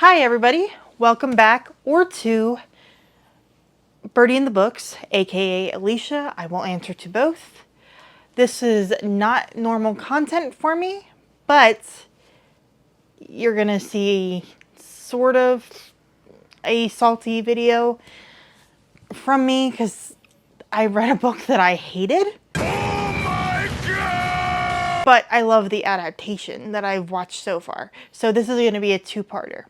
Hi everybody, welcome back or to Birdie in the Books, aka Alicia. I will answer to both. This is not normal content for me, but you're gonna see sort of a salty video from me because I read a book that I hated. Oh my God! But I love the adaptation that I've watched so far. So this is gonna be a two-parter.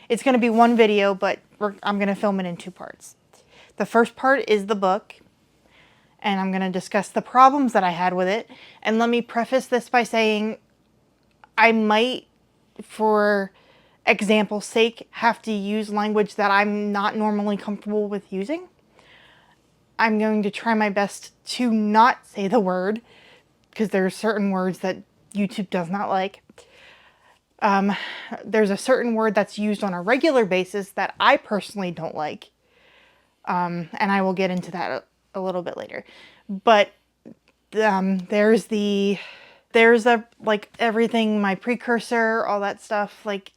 It's going to be one video, but I'm going to film it in two parts. The first part is the book, and I'm going to discuss the problems that I had with it. And let me preface this by saying I might, for example's sake, have to use language that I'm not normally comfortable with using. I'm going to try my best to not say the word, because there are certain words that YouTube does not like. There's a certain word that's used on a regular basis that I personally don't like. And I will get into that a little bit later. But there's like everything, my precursor, all that stuff. Like,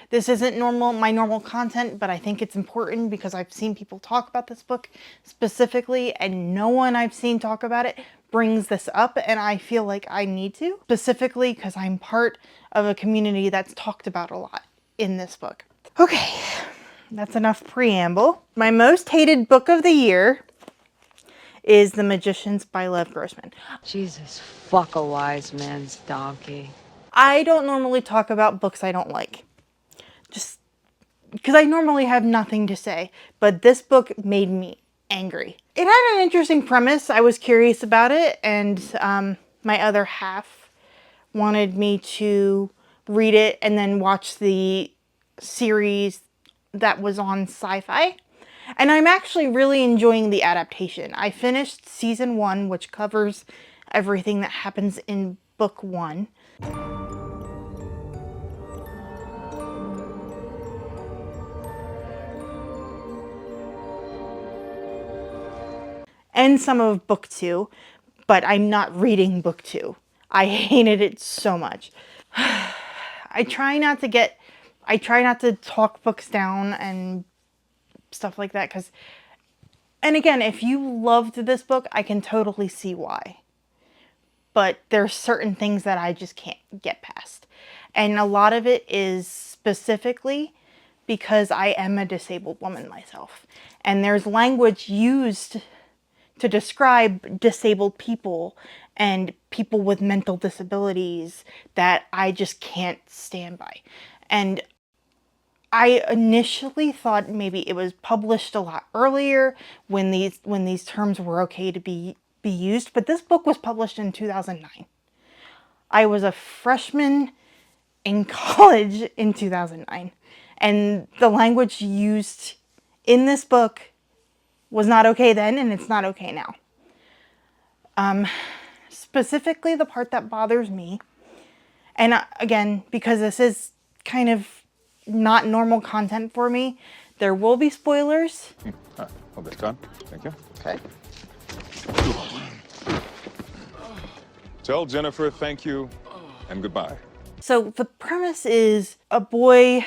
this isn't my normal content, but I think it's important because I've seen people talk about this book specifically, and no one I've seen talk about it brings this up, and I feel like I need to, specifically because I'm part of a community that's talked about a lot in this book. Okay, that's enough preamble. My most hated book of the year is The Magicians by Lev Grossman. Jesus, fuck a wise man's donkey. I don't normally talk about books I don't like, just because I normally have nothing to say, but this book made me angry. It had an interesting premise. I was curious about it, and my other half wanted me to read it and then watch the series that was on Sci-Fi. And I'm actually really enjoying the adaptation. I finished season 1, which covers everything that happens in book 1. And some of book 2, but I'm not reading book 2. I hated it so much. I try not to talk books down and stuff like that, because, and again, if you loved this book, I can totally see why. But there's certain things that I just can't get past. And a lot of it is specifically because I am a disabled woman myself. And there's language used to describe disabled people and people with mental disabilities that I just can't stand by. And I initially thought maybe it was published a lot earlier when these terms were okay to be used, but this book was published in 2009. I was a freshman in college in 2009, and the language used in this book was not okay then, and it's not okay now. Specifically the part that bothers me, and again, because this is kind of not normal content for me, there will be spoilers. Hold this done. Thank you. Okay. Tell Jennifer thank you and goodbye. So the premise is a boy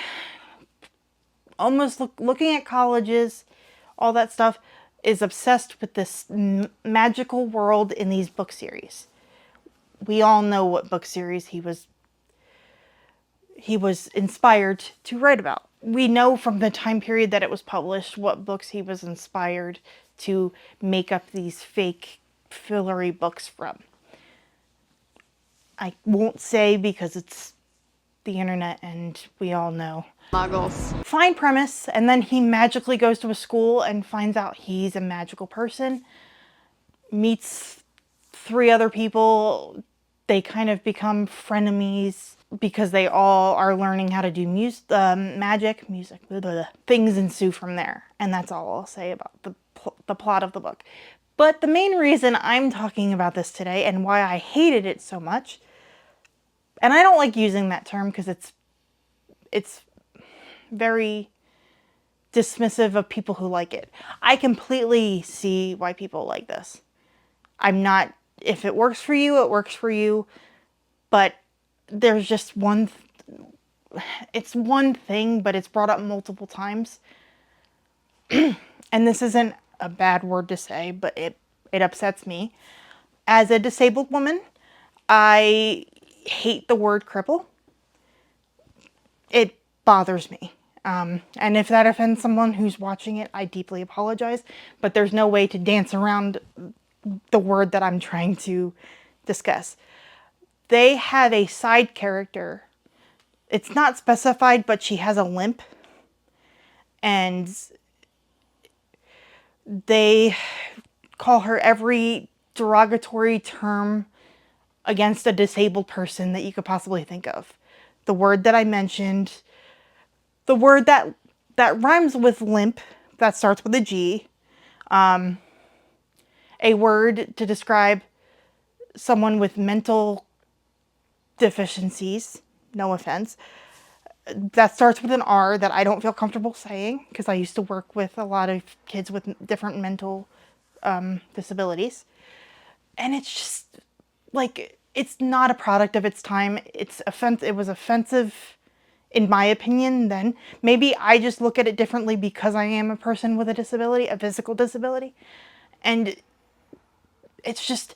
almost looking at colleges, all that stuff, is obsessed with this magical world in these book series. We all know what book series he was inspired to write about. We know from the time period that it was published what books he was inspired to make up these fake fillery books from. I won't say because it's the internet and we all know. Muggles. Fine premise, and then he magically goes to a school and finds out he's a magical person, meets 3 other people. They kind of become frenemies because they all are learning how to do music, blah, blah, blah. Things ensue from there, and that's all I'll say about the plot of the book. But the main reason I'm talking about this today and why I hated it so much, and I don't like using that term because it's very dismissive of people who like it. I completely see why people like this. If it works for you, it works for you, but there's just one it's one thing, but it's brought up multiple times. And this isn't a bad word to say, but it upsets me. As a disabled woman, I hate the word cripple. It bothers me. And if that offends someone who's watching it, I deeply apologize. But there's no way to dance around the word that I'm trying to discuss. They have a side character. It's not specified, but she has a limp. And they call her every derogatory term against a disabled person that you could possibly think of. The word that I mentioned, the word that rhymes with limp, that starts with a G, a word to describe someone with mental deficiencies, no offense, that starts with an R that I don't feel comfortable saying because I used to work with a lot of kids with different mental disabilities. And it's just like, it's not a product of its time. It was offensive in my opinion then. Maybe I just look at it differently because I am a person with a disability, a physical disability. And it's just,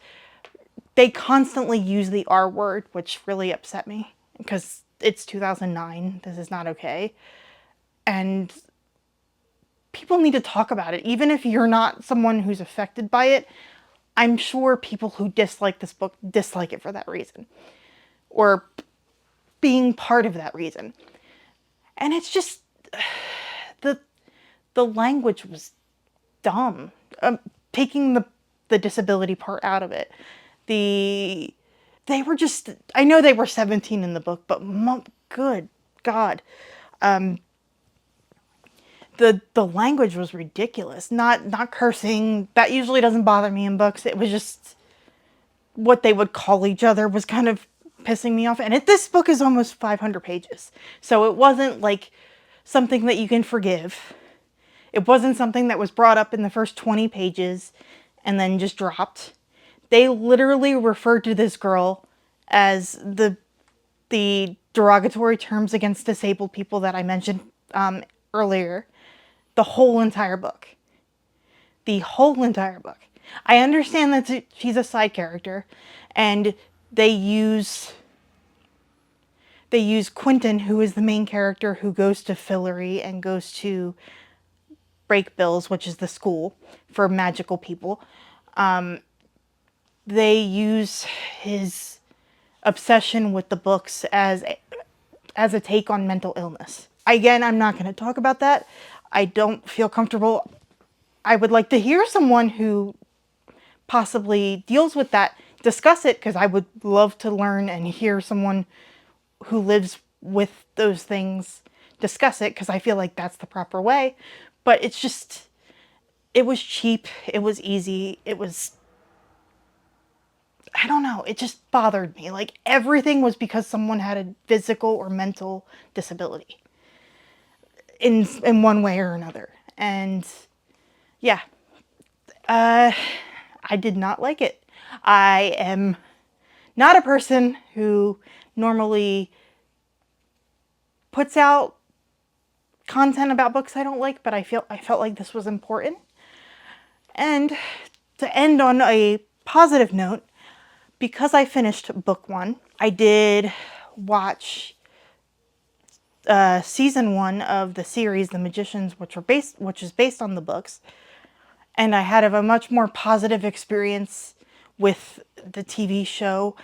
they constantly use the R word, which really upset me because it's 2009. This is not okay. And people need to talk about it. Even if you're not someone who's affected by it, I'm sure people who dislike this book dislike it for that reason. Or being part of that reason. And it's just, the language was dumb. Taking the disability part out of it. They were just, I know they were 17 in the book, but good God. The language was ridiculous. Not cursing. That usually doesn't bother me in books. It was just what they would call each other was kind of pissing me off. And this book is almost 500 pages. So it wasn't like something that you can forgive. It wasn't something that was brought up in the first 20 pages and then just dropped. They literally referred to this girl as the derogatory terms against disabled people that I mentioned earlier. The whole entire book. The whole entire book. I understand that she's a side character, and they use Quentin, who is the main character, who goes to Fillory and goes to Break Bills, which is the school for magical people. They use his obsession with the books as a take on mental illness. Again, I'm not going to talk about that. I don't feel comfortable. I would like to hear someone who possibly deals with that discuss it, because I would love to learn and hear someone who lives with those things discuss it, because I feel like that's the proper way. But it's just, it was cheap, it was easy, it was, I don't know, it just bothered me. Like, everything was because someone had a physical or mental disability in one way or another. And yeah, I did not like it. I am not a person who normally puts out content about books I don't like, but I felt like this was important. And to end on a positive note, because I finished book 1, I did watch season 1 of the series The Magicians, which is based on the books. And I had a much more positive experience with the TV show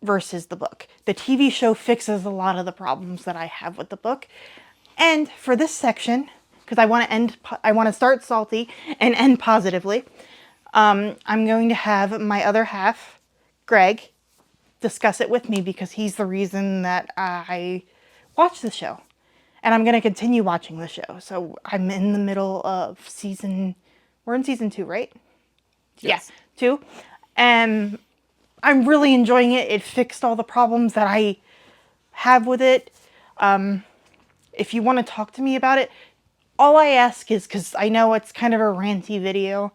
versus the book. The TV show fixes a lot of the problems that I have with the book. And for this section, because I want to start salty and end positively, I'm going to have my other half, Gregg, discuss it with me, because he's the reason that I watched the show. And I'm going to continue watching the show. So I'm in the middle of we're in season 2, right? Yes. Yeah, 2. And I'm really enjoying it. It fixed all the problems that I have with it. If you want to talk to me about it, all I ask is, because I know it's kind of a ranty video,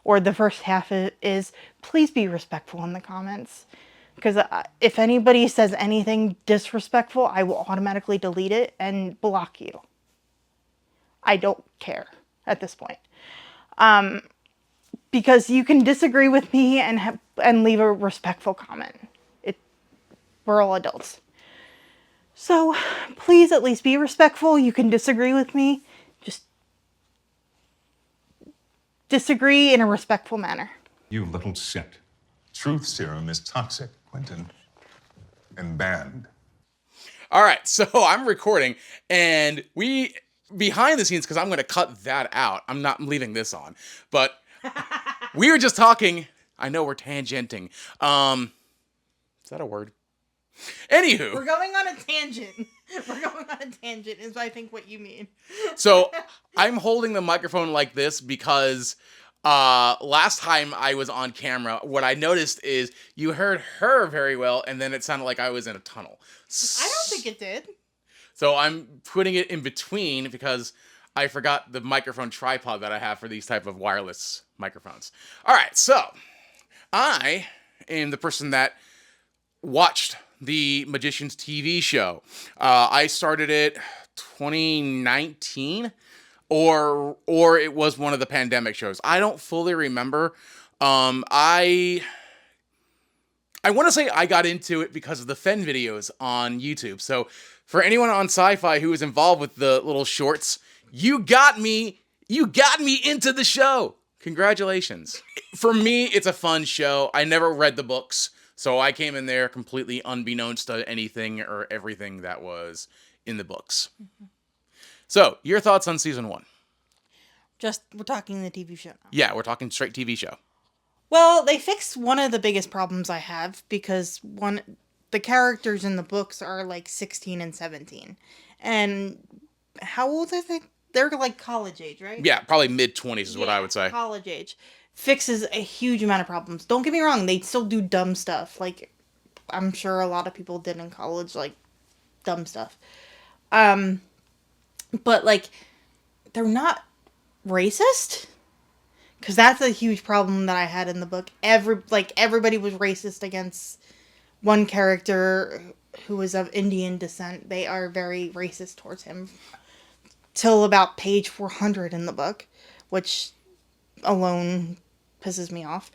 or the first half is, please be respectful in the comments. Because if anybody says anything disrespectful, I will automatically delete it and block you. I don't care at this point. Because you can disagree with me and leave a respectful comment. We're all adults. So please at least be respectful. You can disagree with me. Just disagree in a respectful manner. You little shit. Truth serum is toxic, Quentin. And banned. All right, so I'm recording, and behind the scenes, because I'm going to cut that out. I'm leaving this on. But we were just talking. I know we're tangenting. Is that a word? Anywho. We're going on a tangent. We're going on a tangent is I think what you mean. So I'm holding the microphone like this because last time I was on camera, what I noticed is you heard her very well, and then it sounded like I was in a tunnel. I don't think it did. So I'm putting it in between because I forgot the microphone tripod that I have for these type of wireless microphones. All right, so I am the person that watched the Magicians TV show. I started it 2019, or it was one of the pandemic shows. I don't fully remember. I want to say I got into it because of the Fen videos on YouTube. So for anyone on Sci-Fi who was involved with the little shorts, you got me into the show. Congratulations. For me, it's a fun show. I never read the books, so I came in there completely unbeknownst to anything or everything that was in the books. Mm-hmm. So, your thoughts on season 1? We're talking the TV show now. Yeah, we're talking straight TV show. Well, they fixed one of the biggest problems I have because the characters in the books are like 16 and 17. And how old are they? They're like college age, right? Yeah, probably mid-20s is what I would say. College age. Fixes a huge amount of problems. Don't get me wrong, they still do dumb stuff. Like, I'm sure a lot of people did in college, like, dumb stuff. But, like, they're not racist. Because that's a huge problem that I had in the book. Everybody was racist against one character who was of Indian descent. They are very racist towards him. Till about page 400 in the book, which alone pisses me off.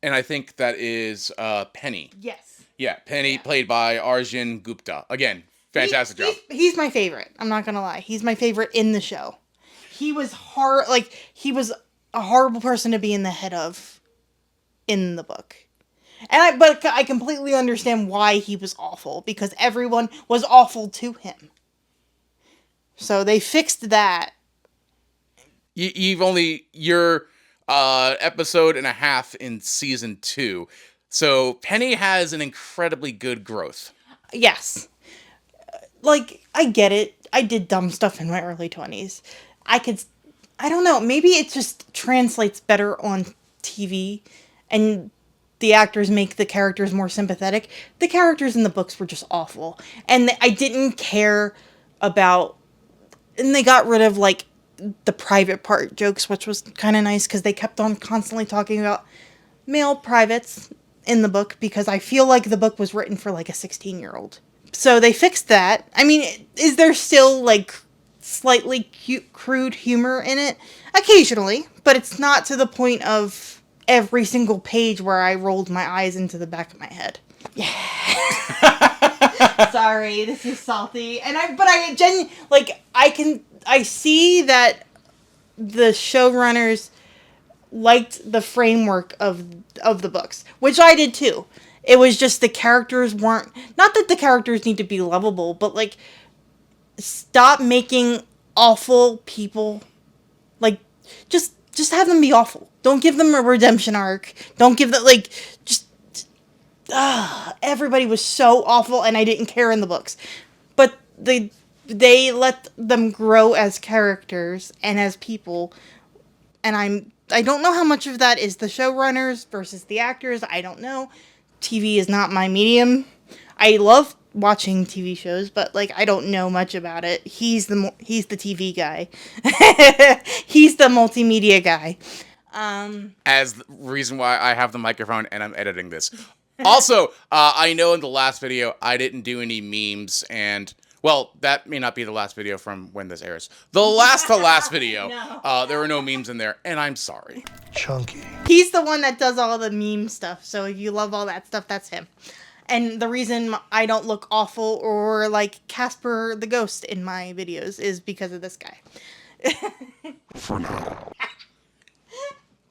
And I think that is Penny. Yes. Yeah, Penny, played by Arjun Gupta. Again, fantastic job. He's my favorite. I'm not gonna lie. He's my favorite in the show. He was he was a horrible person to be in the head of in the book. But I completely understand why he was awful, because everyone was awful to him. So they fixed that. You're episode and a half in season 2. So Penny has an incredibly good growth. Yes. I get it. I did dumb stuff in my early 20s. I don't know, maybe it just translates better on TV and the actors make the characters more sympathetic. The characters in the books were just awful. And I didn't care about... And they got rid of, the private part jokes, which was kind of nice, because they kept on constantly talking about male privates in the book, because I feel like the book was written for, a 16-year-old. So they fixed that. I mean, is there still, slightly crude humor in it? Occasionally, but it's not to the point of every single page where I rolled my eyes into the back of my head. Yeah. Sorry, this is salty. I see that the showrunners liked the framework of the books, which I did too. It was just the characters weren't, not that the characters need to be lovable, but stop making awful people, just have them be awful. Don't give them a redemption arc. Don't give them, everybody was so awful, and I didn't care in the books. But they let them grow as characters and as people, and I don't know how much of that is the showrunners versus the actors. I don't know. TV is not my medium. I love watching TV shows, but I don't know much about it. He's the TV guy. He's the multimedia guy. As the reason why I have the microphone and I'm editing this. Also, I know in the last video I didn't do any memes, and well, that may not be the last video from when this airs. The last video, No. there were no memes in there, and I'm sorry. Chunky. He's the one that does all the meme stuff. So if you love all that stuff, that's him. And the reason I don't look awful or like Casper the Ghost in my videos is because of this guy. For now.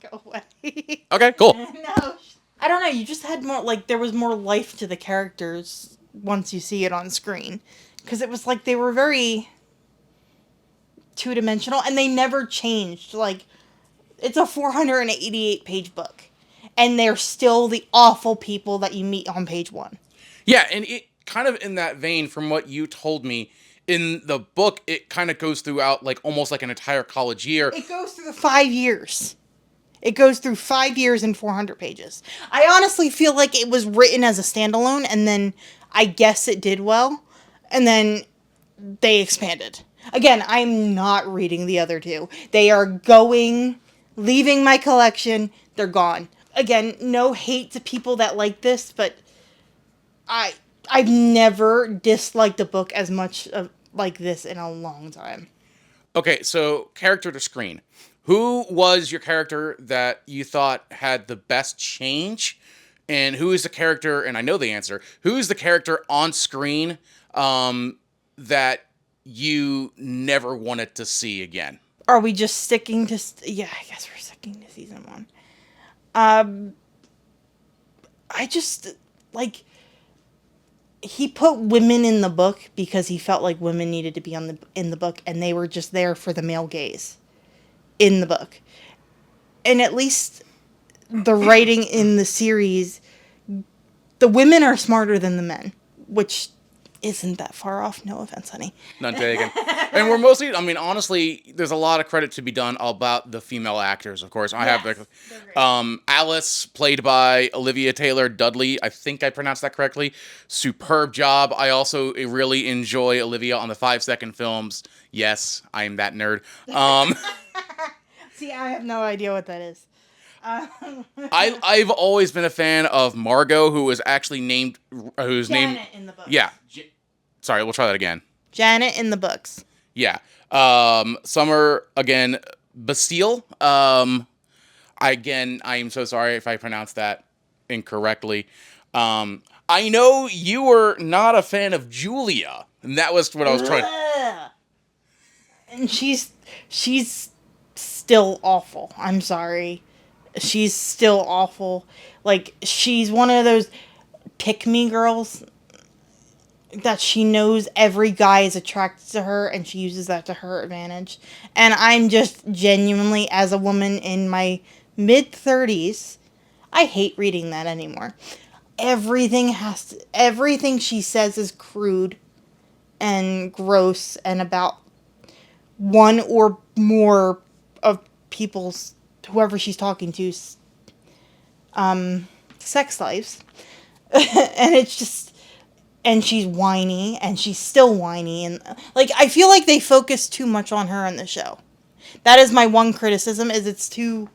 Go away. Okay, cool. No. I don't know. You just had more, like, there was more life to the characters once you see it on screen. Because it was like they were very two-dimensional and they never changed. Like, it's a 488-page book. And they're still the awful people that you meet on page 1. Yeah, and it kind of in that vein from what you told me, in the book, it kind of goes throughout, like, almost like an entire college year. It goes through 5 years. It goes through 5 years and 400 pages. I honestly feel like it was written as a standalone, and then I guess it did well, and then they expanded. Again, I'm not reading the other two. They are leaving my collection. They're gone. Again, no hate to people that like this, but I've never disliked a book as much like this in a long time. Okay, so character to screen. Who was your character that you thought had the best change? And who is the character, and I know the answer, who is the character on screen that you never wanted to see again? Are we just sticking to... yeah, I guess we're sticking to season 1. I just, like... He put women in the book because he felt like women needed to be in the book, and they were just there for the male gaze in the book. And at least the writing in the series, the women are smarter than the men, which isn't that far off. No offense, honey. None taken. And we're mostly, I mean, honestly, there's a lot of credit to be done about the female actors, of course. I have, Alice, played by Olivia Taylor-Dudley. I think I pronounced that correctly. Superb job. I also really enjoy Olivia on the 5-second films. Yes, I am that nerd. See, I have no idea what that is. I've always been a fan of Margot, who was actually named, who's named... Janet in the books. Yeah. Sorry, we'll try that again. Janet in the books. Yeah. Summer, again, Bastille. Again, I am so sorry if I pronounced that incorrectly. I know you were not a fan of Julia, and that was what I was trying... And she's still awful. I'm sorry. She's still awful. Like, she's one of those pick-me girls that she knows every guy is attracted to her, and she uses that to her advantage. And I'm just genuinely, as a woman in my mid-30s, I hate reading that anymore. Everything she says is crude and gross and about one or more of people's, whoever she's talking to, sex lives. And it's just... And she's whiny, and she's still whiny, and, like, I feel like they focus too much on her in the show. That is my one criticism, is it's too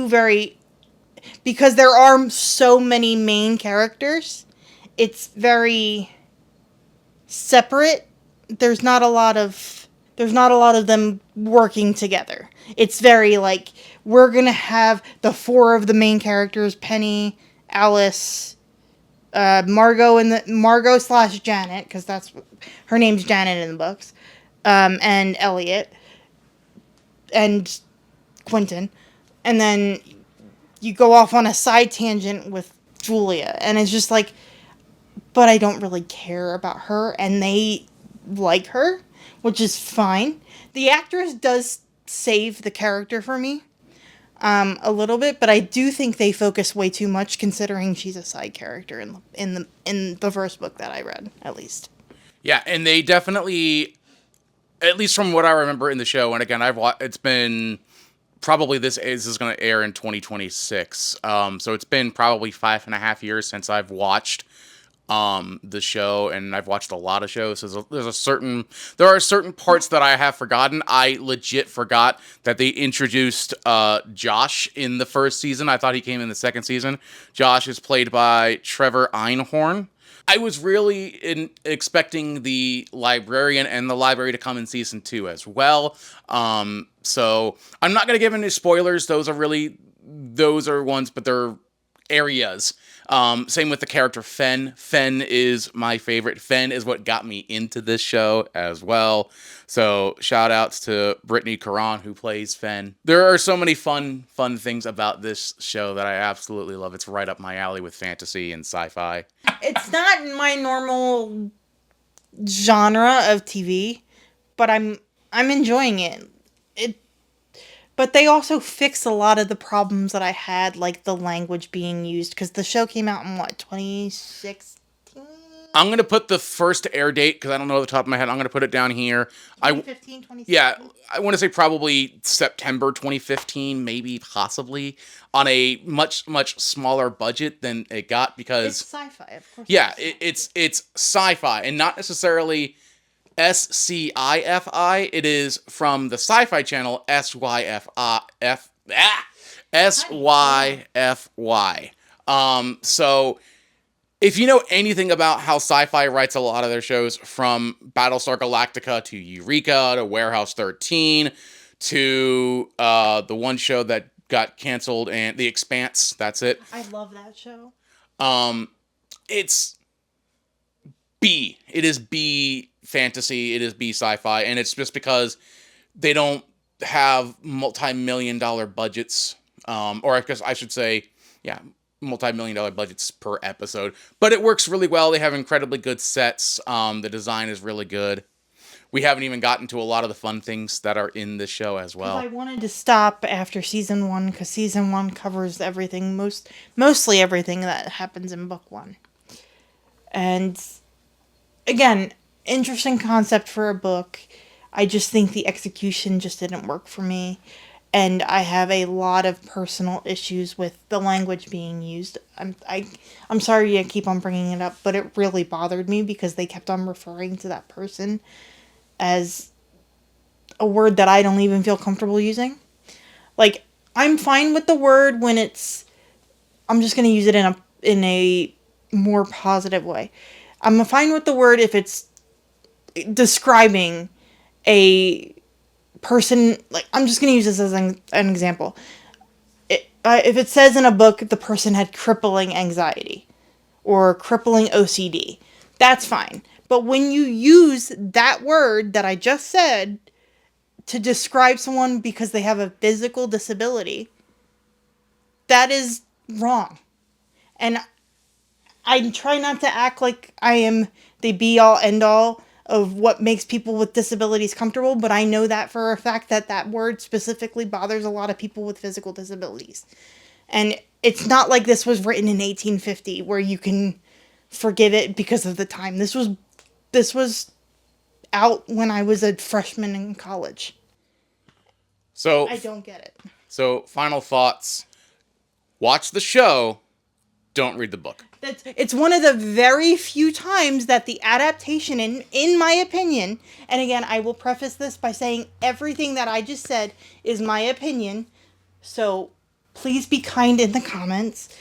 very... Because there are so many main characters, it's very separate. There's not a lot of them working together. It's very, like, we're gonna have the 4 of the main characters, Penny, Alice... Margot / Janet, because that's her name's Janet in the books, and Elliot and Quentin, and then you go off on a side tangent with Julia, and it's just like, but I don't really care about her, and they like her, which is fine. The actress does save the character for me. A little bit, but I do think they focus way too much, considering she's a side character in the first book that I read, at least. Yeah, and they definitely, at least from what I remember in the show, and again, it's been probably this is going to air in 2026, so it's been probably 5.5 years since I've watched the show, and I've watched a lot of shows. So there are certain parts that I have forgotten. I legit forgot that they introduced Josh in the first season. I thought he came in the second season. Josh is played by Trevor Einhorn. I was really expecting the librarian and the library to come in season 2 as well. So I'm not going to give any spoilers. Those are ones, but they're areas. Same with the character Fen. Fen is my favorite. Fen is what got me into this show as well. So shout outs to Brittany Caron, who plays Fen. There are so many fun things about this show that I absolutely love. It's right up my alley with fantasy and sci-fi. It's not my normal genre of TV, but I'm enjoying it. But they also fix a lot of the problems that I had, like the language being used, because the show came out in, 2016? I'm going to put the first air date, because I don't know off the top of my head. I'm going to put it down here. 2015, 2016? Yeah, I want to say probably September 2015, maybe, possibly, on a much, much smaller budget than it got, because... It's sci-fi, of course. Yeah, it's sci-fi, and not necessarily SCIFI. It is from the Sci-Fi Channel, SYFY. So if you know anything about how Sci-Fi writes a lot of their shows, from Battlestar Galactica to Eureka to Warehouse 13 to the one show that got canceled, and The Expanse, that's it. I love that show. It's B. It is B fantasy. It is B sci-fi, and it's just because they don't have multi-million-dollar budgets, or I guess I should say, yeah, multi-million-dollar budgets per episode. But it works really well. They have incredibly good sets. The design is really good. We haven't even gotten to a lot of the fun things that are in this show as well. I wanted to stop after season 1, because season 1 covers everything, mostly everything that happens in book 1. And again, interesting concept for a book. I just think the execution just didn't work for me. And I have a lot of personal issues with the language being used. I'm sorry I keep on bringing it up, but it really bothered me because they kept on referring to that person as a word that I don't even feel comfortable using. Like, I'm fine with the word when it's... I'm just going to use it in a more positive way. I'm fine with the word if it's describing a person. Like, I'm just going to use this as an example. If it says in a book the person had crippling anxiety or crippling OCD, that's fine. But when you use that word that I just said to describe someone because they have a physical disability, that is wrong. And I try not to act like I am the be-all, end-all of what makes people with disabilities comfortable, but I know that for a fact that word specifically bothers a lot of people with physical disabilities. And it's not like this was written in 1850 where you can forgive it because of the time. This was out when I was a freshman in college. So I don't get it. So, final thoughts. Watch the show. Don't read the book. It's one of the very few times that the adaptation, in my opinion, and again, I will preface this by saying everything that I just said is my opinion, so please be kind in the comments,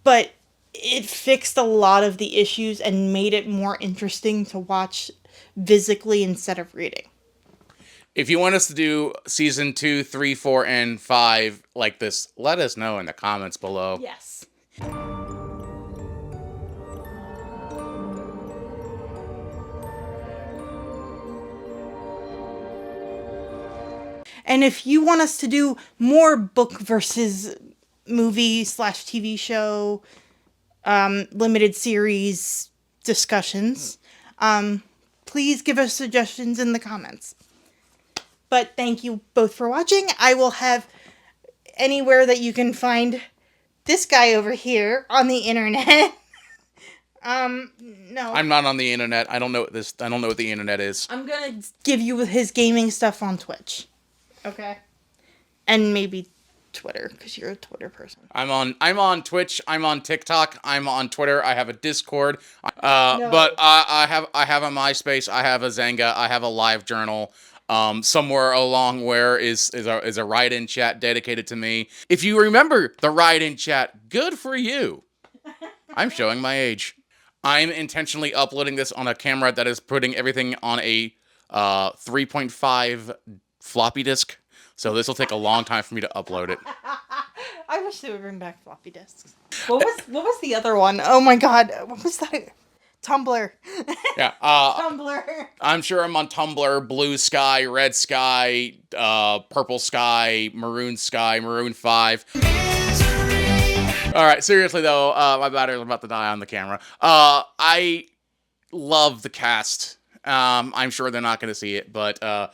but it fixed a lot of the issues and made it more interesting to watch physically instead of reading. If you want us to do season 2, 3, 4, and 5 like this, let us know in the comments below. Yes. And if you want us to do more book versus movie / TV show, limited series discussions, please give us suggestions in the comments. But thank you both for watching. I will have anywhere that you can find this guy over here on the internet. No. I'm not on the internet. I don't know what the internet is. I'm gonna give you his gaming stuff on Twitch. Okay. And maybe Twitter because you're a Twitter person. I'm on Twitch. I'm on TikTok. I'm on Twitter. I have a Discord. No. But I have a MySpace. I have a Zanga. I have a Live Journal. Somewhere along where is a write-in chat dedicated to me. If you remember the write-in chat, good for you. I'm showing my age. I'm intentionally uploading this on a camera that is putting everything on a 3.5 floppy disk. So this will take a long time for me to upload it. I wish they would bring back floppy disks. What was the other one? Oh my god, what was that? Tumblr. Yeah. Tumblr. I'm sure I'm on Tumblr, Blue Sky, Red Sky, Purple Sky, Maroon 5. All right, seriously though, my battery's about to die on the camera. I love the cast. I'm sure they're not going to see it, but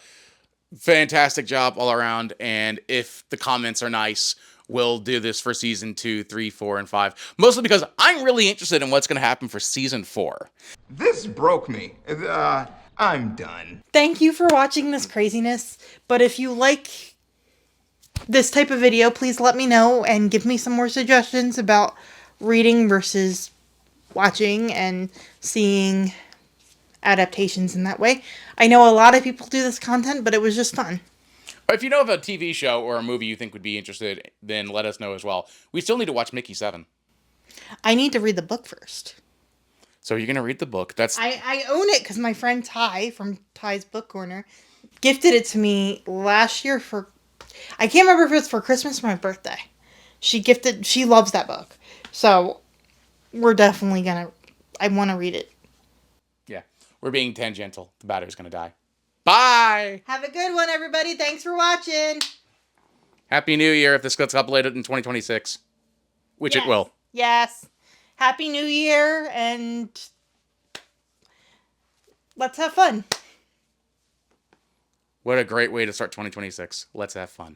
fantastic job all around. And if the comments are nice, we'll do this for season 2, 3, 4, and 5. Mostly because I'm really interested in what's going to happen for season 4. This broke me. I'm done. Thank you for watching this craziness, but if you like this type of video, please let me know and give me some more suggestions about reading versus watching and seeing adaptations in that way. I know a lot of people do this content, but it was just fun. If you know of a TV show or a movie you think would be interested, then let us know as well. We still need to watch Mickey 7. I need to read the book first. So you're going to read the book. I own it because my friend Ty from Ty's Book Corner gifted it to me last year for... I can't remember if it was for Christmas or my birthday. She loves that book. So we're definitely going to... I want to read it. Yeah. We're being tangential. The battery's going to die. Bye! Have a good one, everybody. Thanks for watching. Happy New Year if this gets uploaded in 2026. Which it will. Yes. Happy New Year, and let's have fun. What a great way to start 2026. Let's have fun.